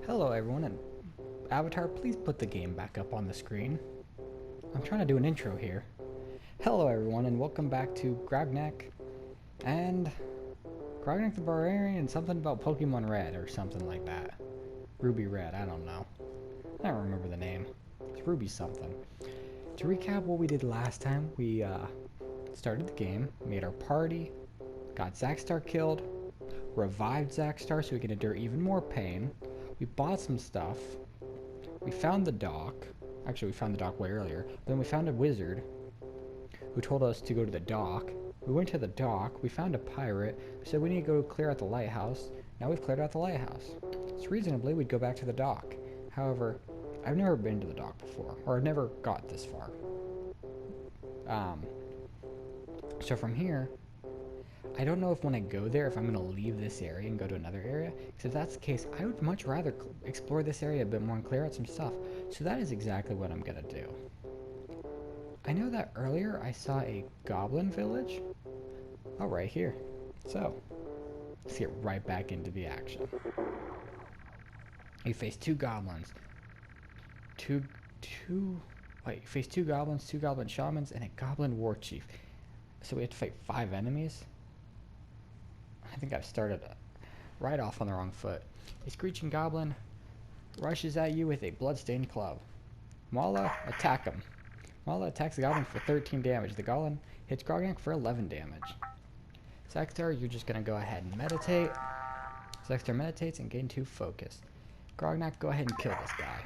Hello everyone, and Avatar, please put the game back up on the screen. I'm trying to do an intro here. Hello everyone, and welcome back to Grognak, and Grognak the Barbarian, something about Pokemon Red, or something like that. Ruby Red, I don't know. I don't remember the name. It's Ruby something. To recap what we did last time, we started the game, made our party, got Zaxtar killed, revived Zaxtar so we can endure even more pain. We bought some stuff. We found the dock. Actually, we found the dock way earlier. Then we found a wizard who told us to go to the dock. We went to the dock. We found a pirate who said we need to go clear out the lighthouse. Now we've cleared out the lighthouse. So reasonably, we'd go back to the dock. However, I've never been to the dock before, or I've never got this far. So from here, I don't know if when I go there, if I'm going to leave this area and go to another area. Because if that's the case, I would much rather explore this area a bit more and clear out some stuff. So that is exactly what I'm going to do. I know that earlier I saw a goblin village. Oh, right here. So, let's get right back into the action. You face two goblins. You face two goblins, two goblin shamans, and a goblin war chief. So we have to fight 5 enemies. I think I've started right off on the wrong foot. A screeching goblin rushes at you with a bloodstained club. Mala, attack him. Mala attacks the goblin for 13 damage. The goblin hits Grognak for 11 damage. Zaxtar, you're just going to go ahead and meditate. Zaxtar meditates and gain 2 focus. Grognak, go ahead and kill this guy.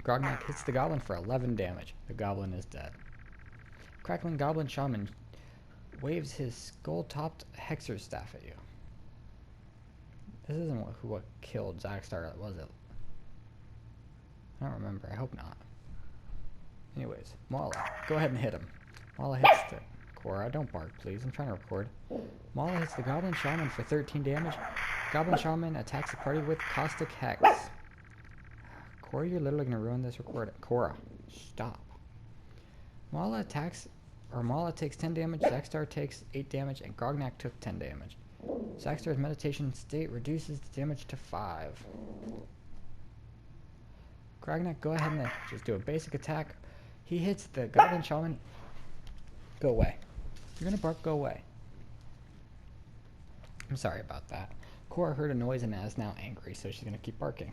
Grognak hits the goblin for 11 damage. The goblin is dead. Crackling goblin shaman waves his skull-topped hexer staff at you. This isn't what killed Zaxtar, was it? I don't remember. I hope not. Anyways, Mala, go ahead and hit him. Mala hits the... Cora, don't bark, please. I'm trying to record. Mala hits the Goblin Shaman for 13 damage. Goblin Shaman attacks the party with Caustic Hex. Cora, you're literally going to ruin this recording. Cora, stop. Mala takes 10 damage, Zaxtar takes 8 damage, and Grognak took 10 damage. Zaxtar's meditation state reduces the damage to 5. Grognak, go ahead and just do a basic attack. He hits the Goblin Shaman. Go away. You're gonna bark, go away. I'm sorry about that. Cora heard a noise and is now angry, so she's gonna keep barking.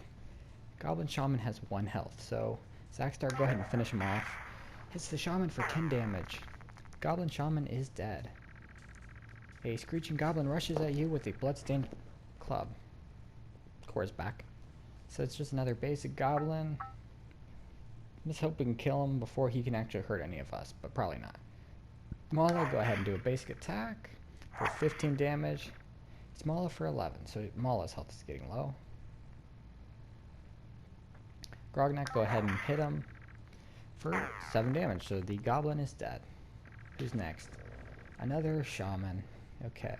Goblin Shaman has 1 health, so Zaxtar, go ahead and finish him off. Hits the Shaman for 10 damage. Goblin Shaman is dead. A screeching goblin rushes at you with a bloodstained club. Cora's back. So it's just another basic goblin. I'm just hoping we can kill him before he can actually hurt any of us, but probably not. Mala, go ahead and do a basic attack for 15 damage. It's Mala for 11, so Mala's health is getting low. Grognak, go ahead and hit him for 7 damage, so the goblin is dead. Who's next? Another shaman. Okay.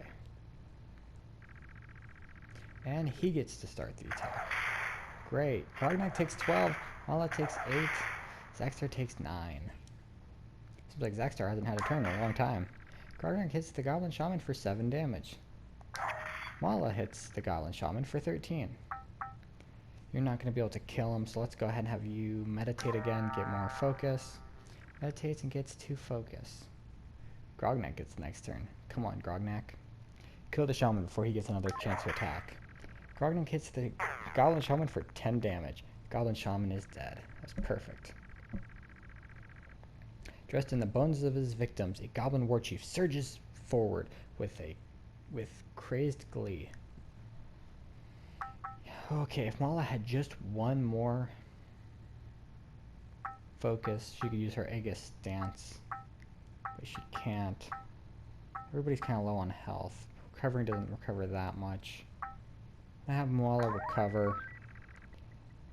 And he gets to start the attack. Great. Grognak takes 12. Mala takes 8. Zaxtar takes 9. Seems like Zaxtar hasn't had a turn in a long time. Grognak hits the Goblin Shaman for 7 damage. Mala hits the Goblin Shaman for 13. You're not going to be able to kill him, so let's go ahead and have you meditate again, get more focus. Meditates and gets 2 focus. Grognak gets the next turn. Come on, Grognak. Kill the Shaman before he gets another chance to attack. Grognak hits the Goblin Shaman for 10 damage. Goblin Shaman is dead. That's perfect. Dressed in the bones of his victims, a Goblin War Chief surges forward with crazed glee. Okay, if Mala had just 1 more focus, she could use her Aegis stance. But she can't. Everybody's kind of low on health. Recovering doesn't recover that much. I have Mala recover.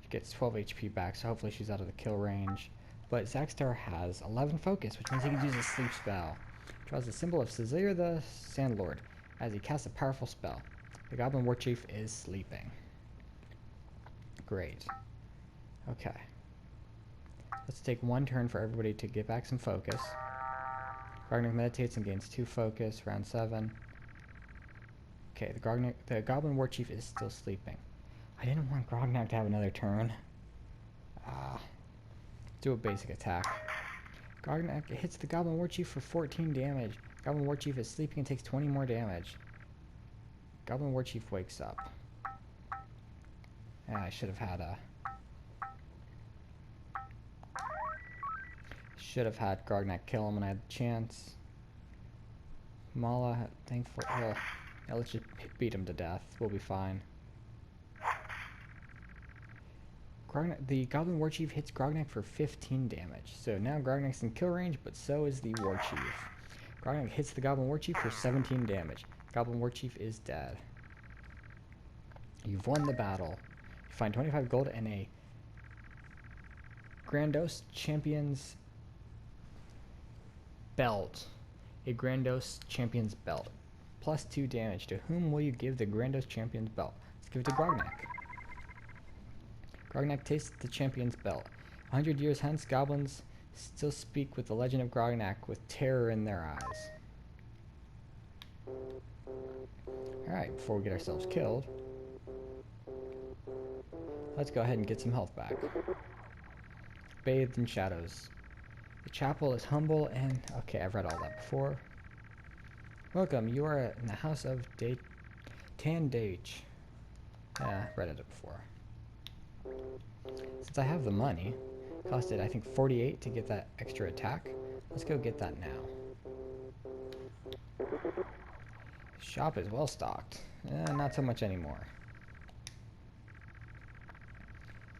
She gets 12 HP back, so hopefully she's out of the kill range. But Zaxtar has 11 focus, which means he can use a sleep spell. Draws the symbol of Cecilia the Sandlord as he casts a powerful spell. The Goblin War Chief is sleeping. Great. Okay. Let's take 1 turn for everybody to get back some focus. Grognak meditates and gains 2 focus, round 7. Okay, the Goblin War Chief is still sleeping. I didn't want Grognak to have another turn. Ah. Do a basic attack. Grognak hits the Goblin War Chief for 14 damage. Goblin War Chief is sleeping and takes 20 more damage. Goblin War Chief wakes up. Yeah, I should have had a... Should have had Grognak kill him when I had the chance. Mala, thankful... Well, yeah, let's just beat him to death. We'll be fine. The Goblin War Chief hits Grognak for 15 damage. So now Grognak's in kill range, but so is the War Chief. Grognak hits the Goblin War Chief for 17 damage. Goblin War Chief is dead. You've won the battle. You find 25 gold and a Grandos Champion's Belt. A Grandos Champion's Belt. Plus 2 damage. To whom will you give the Grandos Champion's Belt? Let's give it to Grognak. Grognak tastes the Champion's Belt. 100 years hence, goblins still speak with the legend of Grognak with terror in their eyes. Alright, before we get ourselves killed, let's go ahead and get some health back. Bathed in shadows. The chapel is humble and... Okay, I've read all that before. Welcome, you are in the house of Tandage. I've read it before. Since I have the money, costed I think 48 to get that extra attack. Let's go get that now. Shop is well stocked. Not so much anymore.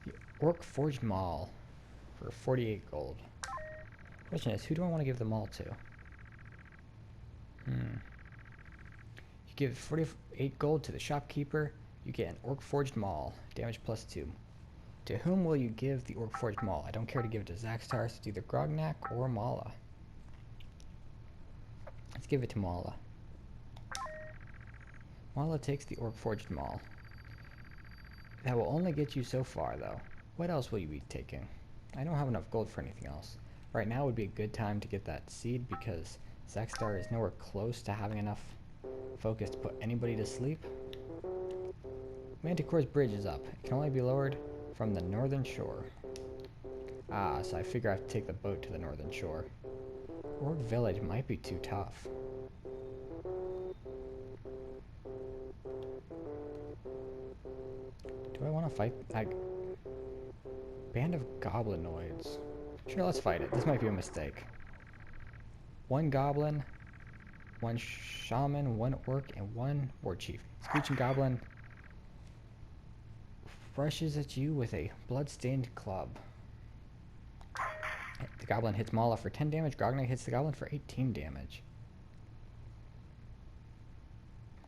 The Orc Forged Maul for 48 gold. Question is, who do I want to give the maul to? You give 48 gold to the shopkeeper, you get an Orc Forged Maul, damage plus 2. To whom will you give the Orc Forged Maul? I don't care to give it to Zaxtar, so it's either Grognak or Mala. Let's give it to Mala. Mala takes the Orc Forged Maul. That will only get you so far, though. What else will you be taking? I don't have enough gold for anything else. Right now would be a good time to get that seed because Zaxtar is nowhere close to having enough focus to put anybody to sleep. Manticore's bridge is up. It can only be lowered from the northern shore. Ah, so I figure I have to take the boat to the northern shore. Orc Village might be too tough. Do I want to fight? Band of goblinoids. Sure, let's fight it. This might be a mistake. One goblin, one shaman, one orc, and one war chief. Screeching goblin rushes at you with a blood-stained club. The goblin hits Mala for 10 damage. Grognak hits the goblin for 18 damage.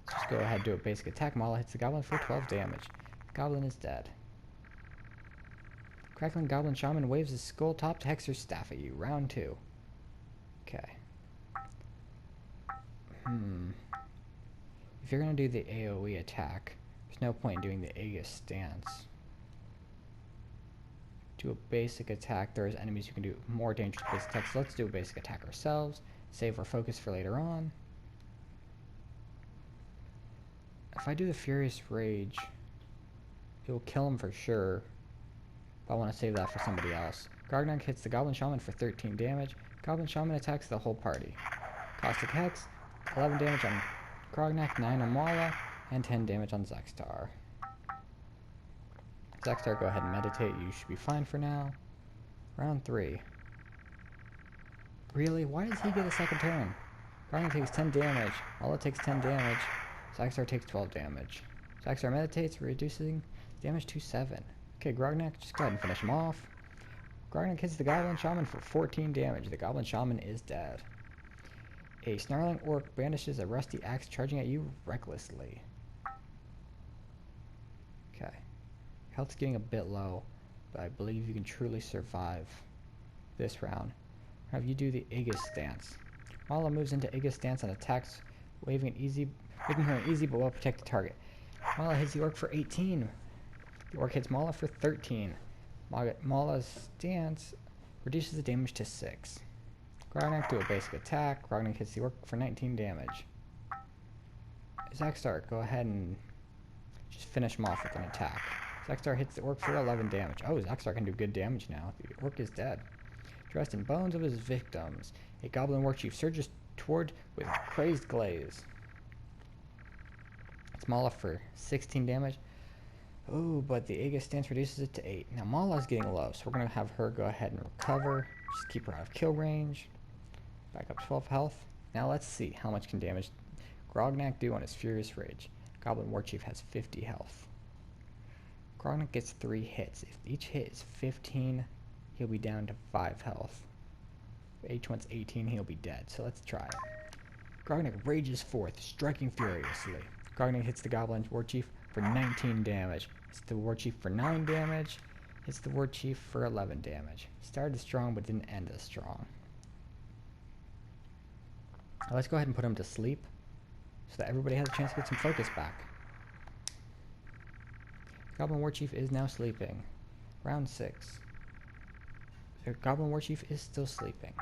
Let's just go ahead and do a basic attack. Mala hits the goblin for 12 damage. The goblin is dead. Crackling goblin shaman waves his skull-topped hexer staff at you. Round 2. Okay. If you're going to do the AoE attack, there's no point in doing the Aegis stance. Do a basic attack. There's enemies who can do more dangerous basic attacks. So let's do a basic attack ourselves. Save our focus for later on. If I do the Furious Rage, it will kill him for sure. But I want to save that for somebody else. Grognak hits the Goblin Shaman for 13 damage. Goblin Shaman attacks the whole party. Caustic Hex, 11 damage on Grognak, 9 on Mala, and 10 damage on Zaxtar. Zaxtar, go ahead and meditate. You should be fine for now. Round 3. Really? Why does he get a second turn? Grognak takes 10 damage. Mala takes 10 damage. Zaxtar takes 12 damage. Zaxtar meditates, reducing damage to 7. Okay, Grognak, just go ahead and finish him off. Grognak hits the Goblin Shaman for 14 damage. The Goblin Shaman is dead. A snarling orc brandishes a rusty axe, charging at you recklessly. Okay. Health's getting a bit low, but I believe you can truly survive this round. Have you do the Aegis stance. Mala moves into Aegis stance and attacks, making her an easy but well-protected target. Mala hits the orc for 18. The orc hits Mala for 13. Mala's stance reduces the damage to 6. Grognak do a basic attack. Grognak hits the orc for 19 damage. Zaxtar, go ahead and just finish him off with an attack. Zaxtar hits the orc for 11 damage. Oh, Zaxtar can do good damage now. The orc is dead. Dressed in bones of his victims, a goblin warchief surges toward with crazed glaze. It's Mala for 16 damage. Oh, but the Aegis stance reduces it to 8. Now Mala's getting low, so we're going to have her go ahead and recover. Just keep her out of kill range. Back up 12 health. Now let's see how much can damage Grognak do on his Furious Rage. Goblin Warchief has 50 health. Grognak gets 3 hits. If each hit is 15, he'll be down to 5 health. If each one's 18, he'll be dead. So let's try it. Grognak rages forth, striking furiously. Grognak hits the Goblin Warchief for 19 damage. Hits the Warchief for 9 damage. Hits the Warchief for 11 damage. Started strong, but didn't end as strong. Now let's go ahead and put him to sleep, so that everybody has a chance to get some focus back. Goblin Warchief is now sleeping. Round 6. The Goblin Warchief is still sleeping.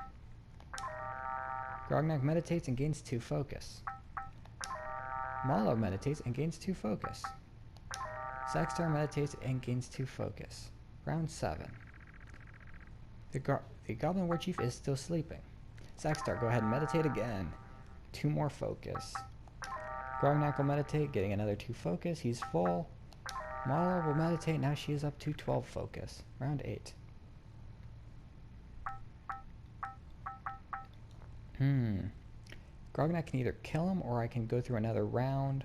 Grognak meditates and gains 2 focus. Mala meditates and gains 2 focus. Zaxtar meditates and gains 2 focus. Round 7. The Goblin Warchief is still sleeping. Zaxtar, go ahead and meditate again. 2 more focus. Grognak will meditate, getting another 2 focus. He's full. Mala will meditate, now she is up to 12 focus. Round 8. Grognak can either kill him or I can go through another round.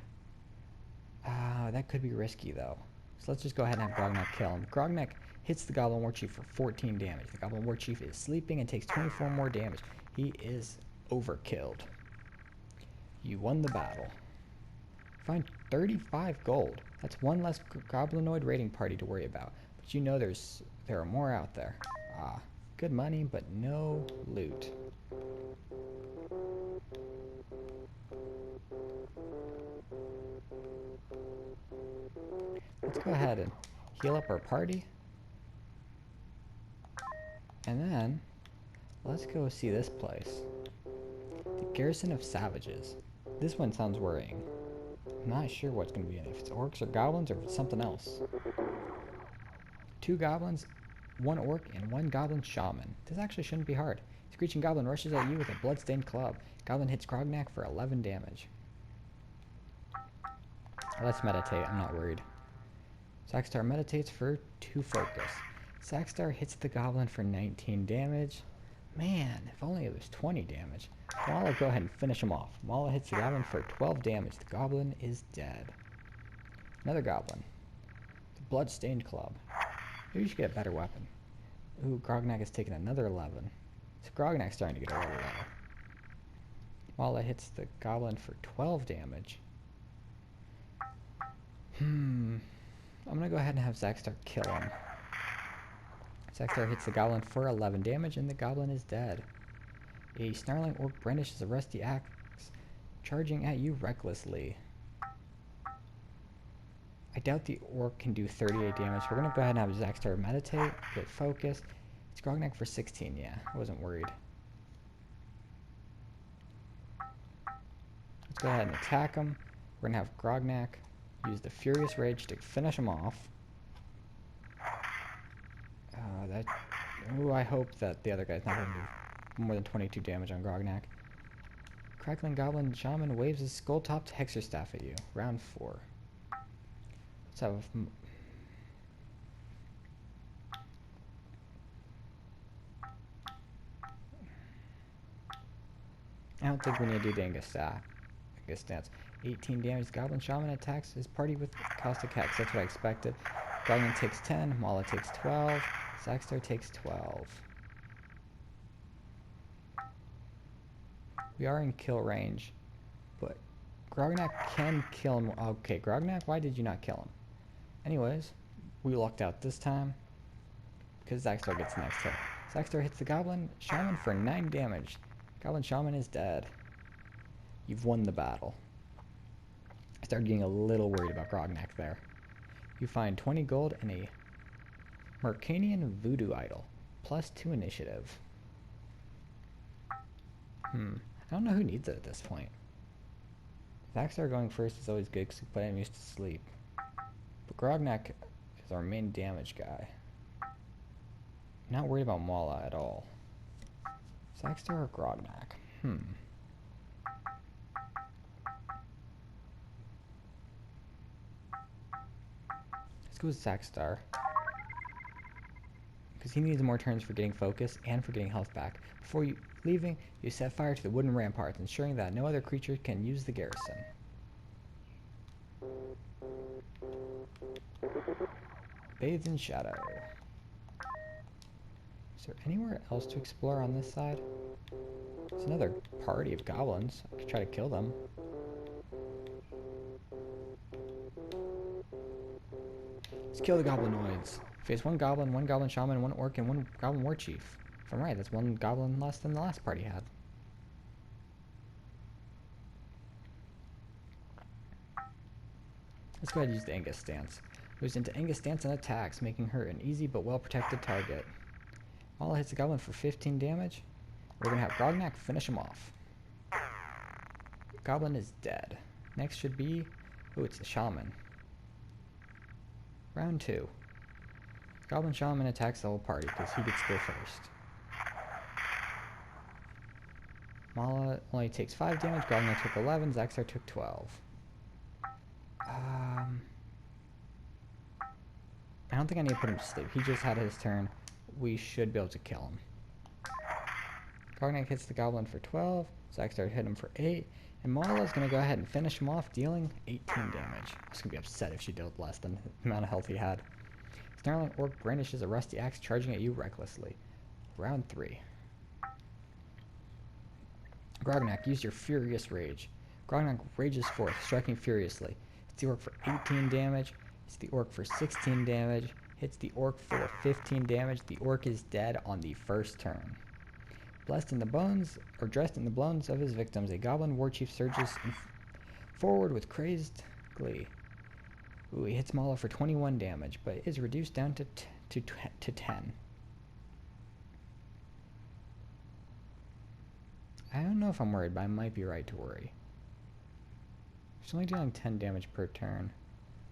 That could be risky though. So let's just go ahead and have Grognak kill him. Grognak hits the Goblin Warchief for 14 damage. The Goblin Warchief is sleeping and takes 24 more damage. He is overkilled. You won the battle. Find 35 gold. That's 1 less Goblinoid raiding party to worry about. But you know there are more out there. Good money, but no loot. Let's go ahead and heal up our party. And then, let's go see this place. The Garrison of Savages. This one sounds worrying. I'm not sure what's going to be in it. If it's orcs or goblins or if it's something else. 2 goblins, 1 orc, and 1 goblin shaman. This actually shouldn't be hard. Screeching Goblin rushes at you with a bloodstained club. Goblin hits Grognak for 11 damage. Let's meditate, I'm not worried. Zaxtar meditates for 2 focus. Zaxtar hits the Goblin for 19 damage. Man, if only it was 20 damage. Mala, go ahead and finish him off. Mala hits the Goblin for 12 damage. The Goblin is dead. Another Goblin. The bloodstained club. Maybe you should get a better weapon. Ooh, Grognak has taken another 11. So Grognak's starting to get a little low. Mala hits the Goblin for 12 damage. I'm gonna go ahead and have Zaxtar kill him. Zaxtar hits the Goblin for 11 damage and the Goblin is dead. A snarling orc brandishes a rusty axe, charging at you recklessly. I doubt the orc can do 38 damage. We're gonna go ahead and have Zaxtar meditate, get focus. It's Grognak for 16, yeah, I wasn't worried. Let's go ahead and attack him. We're gonna have Grognak use the Furious Rage to finish him off. I hope that the other guy's not going to do more than 22 damage on Grognak. Crackling Goblin Shaman waves his skull-topped Hexer Staff at you. Round 4. Let's have... I don't think we need to do the Angus stance. 18 damage. Goblin Shaman attacks his party with Caustic Hex. That's what I expected. Grognak takes 10. Mala takes 12. Zaxtar takes 12. We are in kill range, but Grognak can kill him. Okay, Grognak, why did you not kill him? Anyways, we lucked out this time because Zaxtar gets the next hit. Zaxtar hits the Goblin Shaman for 9 damage. Goblin Shaman is dead. You've won the battle. I started getting a little worried about Grognak there. You find 20 gold and a Mercanian Voodoo Idol. +2 initiative. I don't know who needs it at this point. Zaxtar going first is always good because we put enemies to sleep. But Grognak is our main damage guy. Not worried about Mala at all. Zaxtar or Grognak? Let's go with Zaxtar. Because he needs more turns for getting focus and for getting health back. Before leaving, you set fire to the wooden ramparts, ensuring that no other creature can use the garrison. Bathed in shadow. Is there anywhere else to explore on this side? There's another party of goblins. I could try to kill them. Let's kill the goblinoids. Face one goblin shaman, one orc, and one goblin war chief. If I'm right, that's one goblin less than the last party had. Let's go ahead and use the Angus stance. Moves into Angus stance and attacks, making her an easy but well-protected target. Mala hits the goblin for 15 damage. We're going to have Grognak finish him off. Goblin is dead. Next should be... oh, it's the shaman. Round 2. Goblin shaman attacks the whole party because he gets to go first. Mala only takes 5 damage, Grognak took 11, Zaxtar took 12. I don't think I need to put him to sleep. He just had his turn. We should be able to kill him. Grognak hits the goblin for 12, Zaxtar hit him for 8, and Mala is going to go ahead and finish him off, dealing 18 damage. I was going to be upset if she dealt less than the amount of health he had. Snarling orc brandishes a rusty axe, charging at you recklessly. Round 3. Grognak, use your furious rage. Grognak rages forth, striking furiously. Hits the orc for 18 damage. Hits the orc for 16 damage. Hits the orc for 15 damage. The orc is dead on the first turn. Blessed in the bones, or dressed in the bones of his victims, a goblin warchief surges forward with crazed glee. Ooh, he hits Mala for 21 damage, but is reduced down to 10. I don't know if I'm worried, but I might be right to worry. She's only dealing 10 damage per turn.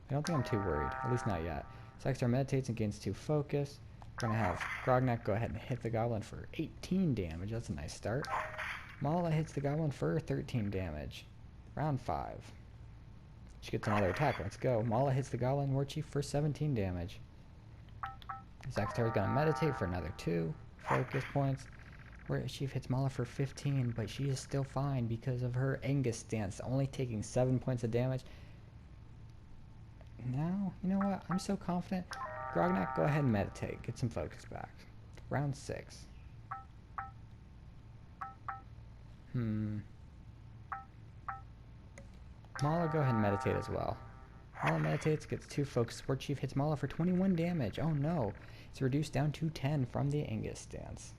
I don't think I'm too worried, at least not yet. Zaxtar meditates and gains 2 focus. We're going to have Grognak go ahead and hit the goblin for 18 damage. That's a nice start. Mala hits the goblin for 13 damage. Round 5. She gets another attack. Let's go. Mala hits the goblin warchief for 17 damage. Zaxtar is going to meditate for another 2 focus points. Warchief hits Mala for 15, but she is still fine because of her Angus stance, only taking 7 points of damage. Now, you know what? I'm so confident. Grognak, go ahead and meditate. Get some focus back. Round 6. Mala, go ahead and meditate as well. Mala meditates, gets 2 focus. Warchief hits Mala for 21 damage. Oh no. It's reduced down to 10 from the Angus stance.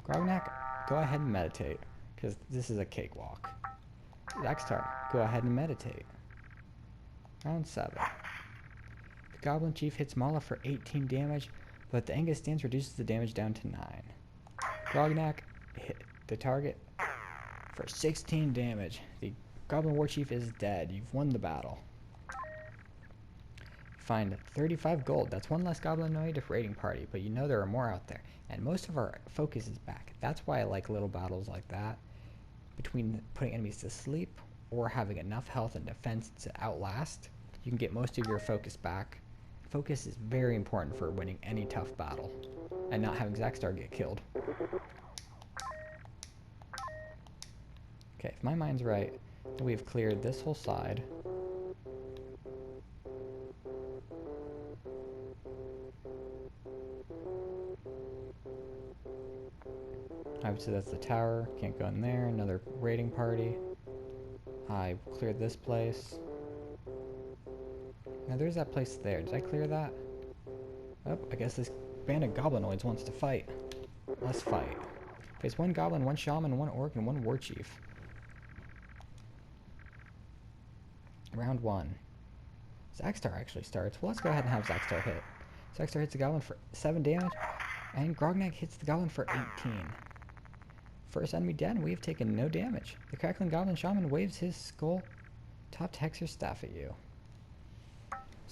Grognak, go ahead and meditate, because this is a cakewalk. Zaxtar, go ahead and meditate. Round 7. The Goblin Chief hits Mala for 18 damage, but the Angus stance reduces the damage down to 9. Grognak hit the target for 16 damage. The Goblin Warchief is dead. You've won the battle. Find 35 gold. That's 1 less goblinoid raiding party, but you know there are more out there. And most of our focus is back. That's why I like little battles like that. Between putting enemies to sleep or having enough health and defense to outlast, you can get most of your focus back. Focus is very important for winning any tough battle and not having Zaxtar get killed. Okay, if my mind's right, we've cleared this whole side. Obviously that's the tower, can't go in there. Another raiding party. I cleared this place. Now there's that place there. Did I clear that? Oh, I guess this band of goblinoids wants to fight. Let's fight. Face 1 goblin, 1 shaman, 1 orc, and 1 warchief. Round 1. Zaxtar actually starts. Well, let's go ahead and have Zaxtar hit. Zaxtar hits the goblin for 7 damage, and Grognak hits the goblin for 18. First enemy dead, we have taken no damage. The crackling goblin shaman waves his skull topped hexer staff at you.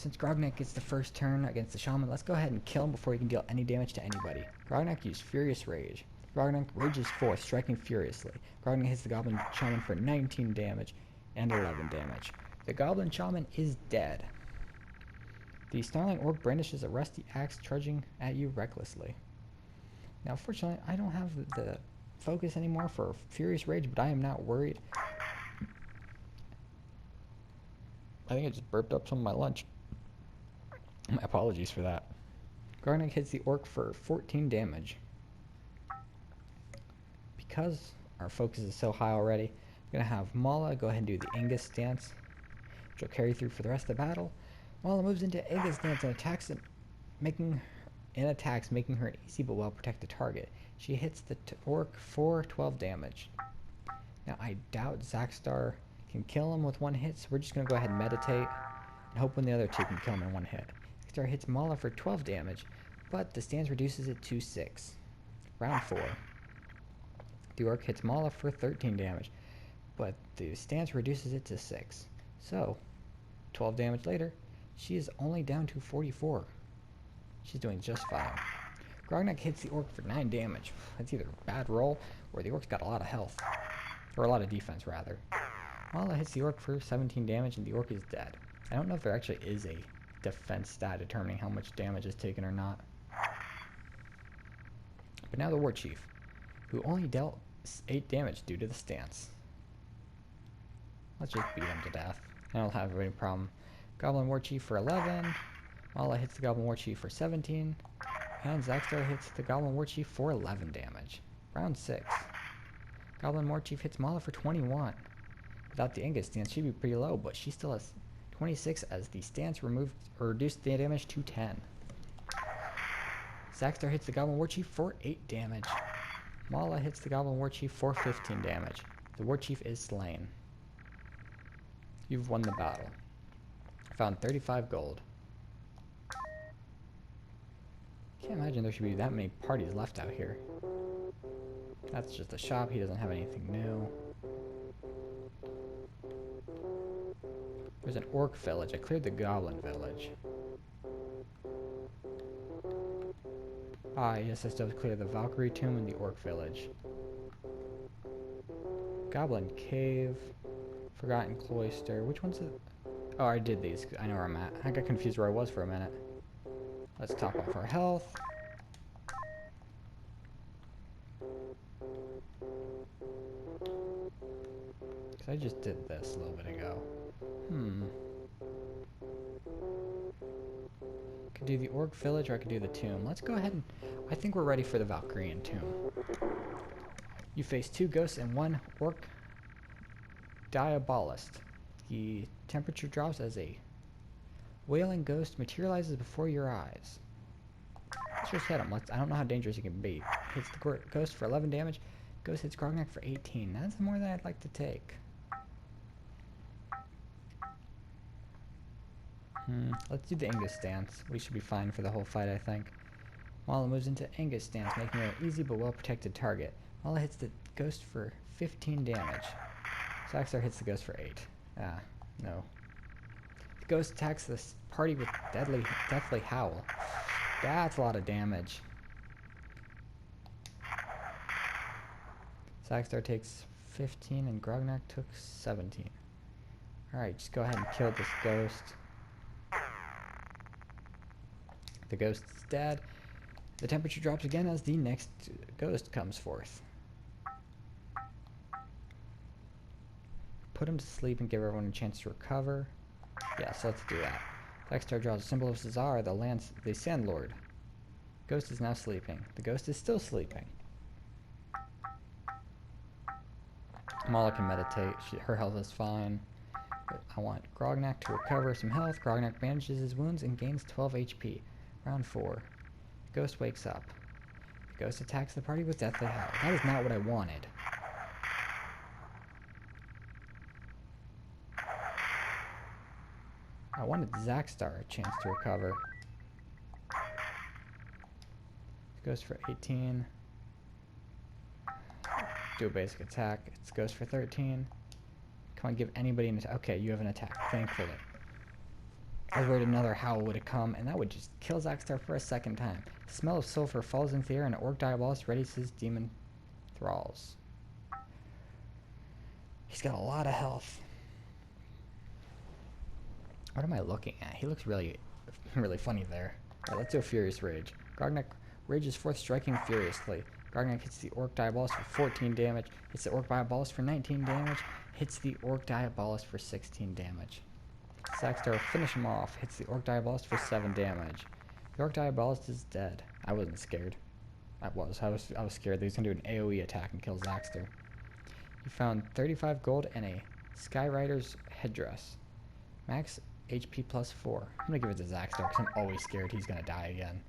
Since Grognak gets the first turn against the Shaman, let's go ahead and kill him before he can deal any damage to anybody. Grognak used Furious Rage. Grognak rages forth, striking furiously. Grognak hits the Goblin Shaman for 19 damage and 11 damage. The Goblin Shaman is dead. The Snarling Orc brandishes a rusty axe, charging at you recklessly. Now, fortunately, I don't have the focus anymore for Furious Rage, but I am not worried. I think I just burped up some of my lunch. My apologies for that. Grognak hits the Orc for 14 damage. Because our focus is so high already, I'm going to have Mala go ahead and do the Angus stance, which will carry through for the rest of the battle. Mala moves into Angus stance and attacks it, making her an easy but well-protected target. She hits the Orc for 12 damage. Now, I doubt Zaxtar can kill him with one hit, so we're just going to go ahead and meditate and hope one of the other two can kill him in one hit. Zaxtar hits Mala for 12 damage, but the stance reduces it to 6. Round 4. The Orc hits Mala for 13 damage, but the stance reduces it to 6. So, 12 damage later, she is only down to 44. She's doing just fine. Grognak hits the Orc for 9 damage. That's either a bad roll, or the Orc's got a lot of health. Or a lot of defense, rather. Mala hits the Orc for 17 damage, and the Orc is dead. I don't know if there actually is a defense stat determining how much damage is taken or not. But now the War Chief, who only dealt 8 damage due to the stance. Let's just beat him to death. I don't have any problem. Goblin War Chief for 11. Mala hits the Goblin War Chief for 17. And Zaxtar hits the Goblin War Chief for 11 damage. Round 6. Goblin War Chief hits Mala for 21. Without the Angus stance, she'd be pretty low, but she still has 26 as the stance reduced the damage to 10. Zaxtar hits the Goblin War Chief for 8 damage. Mala hits the Goblin War Chief for 15 damage. The War Chief is slain. You've won the battle. Found 35 gold. Can't imagine there should be that many parties left out here. That's just a shop. He doesn't have anything new. There's an Orc village. I cleared the Goblin village. Ah, yes, I still have to clear the Valkyrie tomb and the Orc village. Goblin cave. Forgotten cloister. Which one's it? Oh, I did these. I know where I'm at. I got confused where I was for a minute. Let's top off our health. Because I just did this a little bit ago. Could do the Orc village or I could do the tomb. Let's go ahead and... I think we're ready for the Valkyrian tomb. You face 2 ghosts and 1 Orc Diabolist. The temperature drops as a wailing ghost materializes before your eyes. Let's just hit him. I don't know how dangerous he can be. Hits the ghost for 11 damage. Ghost hits Grognak for 18. That's more than I'd like to take. Let's do the Angus stance. We should be fine for the whole fight, I think. Mala moves into Angus stance, making her an easy but well-protected target. Mala hits the ghost for 15 damage. Zaxtar hits the ghost for 8. Ah, no. The ghost attacks this party with deathly howl. That's a lot of damage. Zaxtar takes 15 and Grognak took 17. Alright, just go ahead and kill this ghost. The ghost is dead. The temperature drops again as the next ghost comes forth. Put him to sleep and give everyone a chance to recover. Yes, let's do that. Zaxtar draws a symbol of Cesar, the Sand Lord. Ghost is now sleeping. The ghost is still sleeping. Mala can meditate. Her health is fine. But I want Grognak to recover some health. Grognak bandages his wounds and gains 12 HP. Round 4. The ghost wakes up. The ghost attacks the party with deathly howl. That is not what I wanted. I wanted Zaxtar a chance to recover. Ghost for 18. Do a basic attack. It's ghost for 13. Come on, give anybody an attack. Okay, you have an attack, thankfully. I was worried another howl would have come, and that would just kill Zaxtar for a second time. The smell of sulfur falls into the air, and Orc Diabolus readies his demon thralls. He's got a lot of health. What am I looking at? He looks really funny there. Alright, let's do a Furious Rage. Grognak rages forth, striking furiously. Grognak hits the Orc Diabolus for 14 damage, hits the Orc Diabolus for 19 damage, hits the Orc Diabolus for 16 damage. Zaxtar finish him off, hits the Orc Diabolus for 7 damage. The Orc Diabolus is dead. I wasn't scared. I was scared that he was going to do an AoE attack and kill Zaxtar. You found 35 gold and a Sky Rider's headdress. Max HP plus 4. I'm going to give it to Zaxtar because I'm always scared he's going to die again.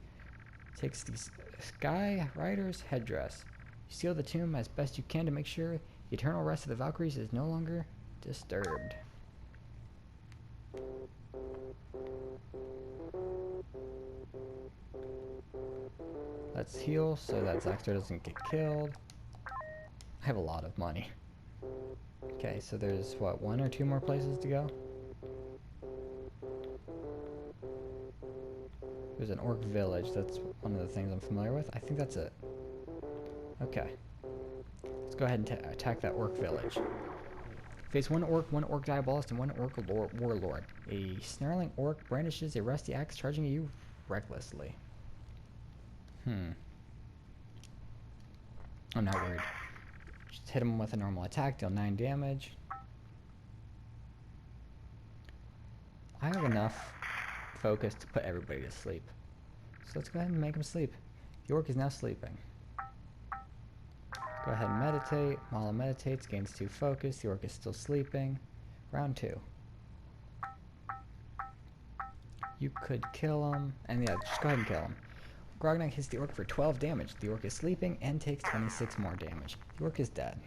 Takes the Sky Rider's headdress. You seal the tomb as best you can to make sure the eternal rest of the Valkyries is no longer disturbed. Let's heal so that Zaxtar doesn't get killed. I have a lot of money. Okay, so there's what, 1 or 2 more places to go? There's an orc village. That's one of the things I'm familiar with. I think that's it. Okay. Let's go ahead and attack that orc village. Face 1 orc diabolist, and 1 orc warlord. A snarling orc brandishes a rusty axe, charging at you recklessly. I'm not worried. Just hit him with a normal attack, deal 9 damage. I have enough focus to put everybody to sleep. So let's go ahead and make him sleep. The orc is now sleeping. Go ahead and meditate. Mala meditates, gains 2 focus. The orc is still sleeping. Round 2. You could kill him. And yeah, just go ahead and kill him. Grognak hits the orc for 12 damage. The orc is sleeping and takes 26 more damage. The orc is dead.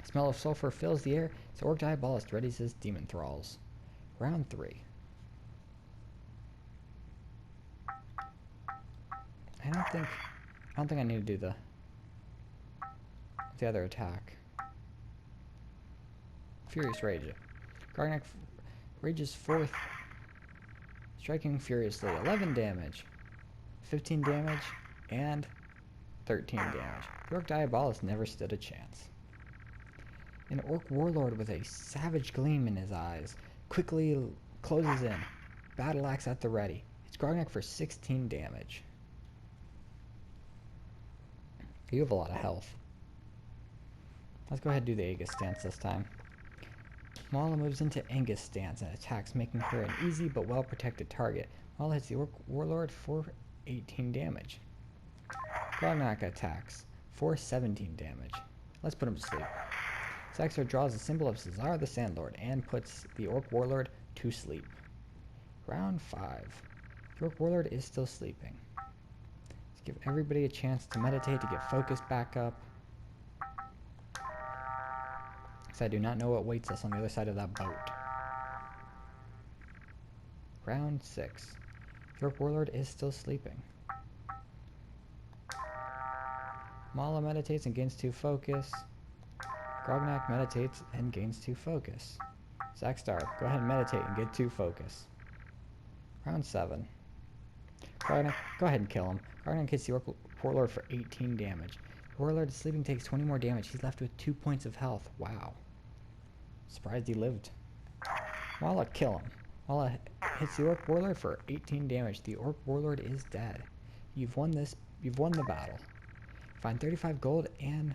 Smell of sulfur fills the air. So Orc Diabolist readies his demon thralls. Round 3. I don't think I need to do the other attack. Furious Rage. Grognak rages forth, striking furiously. 11 damage, 15 damage, and 13 damage. The Orc Diabolist never stood a chance. An Orc Warlord with a savage gleam in his eyes quickly closes in. Battle axe at the ready. It's Grognak for 16 damage. You have a lot of health. Let's go ahead and do the Aegis stance this time. Mala moves into Aegis stance and attacks, making her an easy but well-protected target. Mala hits the Orc Warlord for 18 damage. Grognak attacks for 17 damage. Let's put him to sleep. Zaxtar draws the symbol of Cesar the Sandlord and puts the Orc Warlord to sleep. Round 5. The Orc Warlord is still sleeping. Let's give everybody a chance to meditate, to get focus back up. Because I do not know what waits us on the other side of that boat. Round 6. The Orc Warlord is still sleeping. Mala meditates and gains 2 focus. Grognak meditates and gains 2 focus. Zaxtar, go ahead and meditate and get 2 focus. Round 7. Grognak, go ahead and kill him. Grognak hits the Orc Warlord for 18 damage. The Warlord sleeping takes 20 more damage. He's left with 2 points of health. Wow. Surprised he lived. Mala, kill him. Mala hits the Orc Warlord for 18 damage. The Orc Warlord is dead. You've won the battle. Find 35 gold and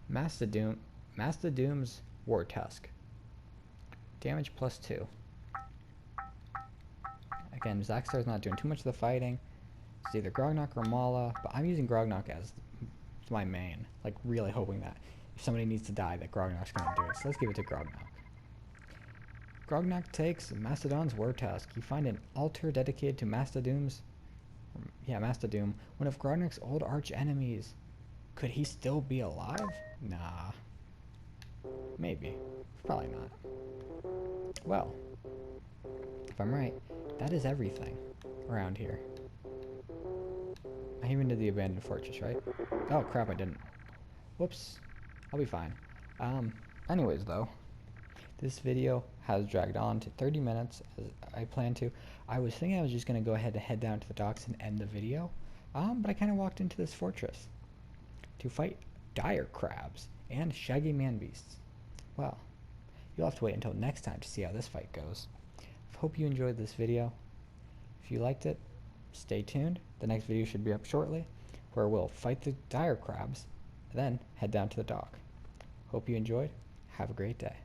Master Doom's War Tusk. Damage plus 2. Again, Zaxtar's not doing too much of the fighting. It's either Grognak or Mala, but I'm using Grognak as my main. Like, really hoping that if somebody needs to die, that Grognak's going to do it. So let's give it to Grognak. Grognak takes Mastodon's War Tusk. You find an altar dedicated to Master Doom, one of Grognak's old arch enemies. Could he still be alive? Nah. Maybe. Probably not. Well, if I'm right, that is everything around here. I even did the abandoned fortress, right? Oh crap, I didn't. Whoops. I'll be fine. Anyways though, This video has dragged on to 30 minutes as I planned to. I was thinking I was just going to go ahead and head down to the docks and end the video, but I kind of walked into this fortress to fight dire crabs and shaggy man beasts. Well, you'll have to wait until next time to see how this fight goes. I hope you enjoyed this video. If you liked it, stay tuned. The next video should be up shortly, where we'll fight the dire crabs, then head down to the dock. Hope you enjoyed. Have a great day.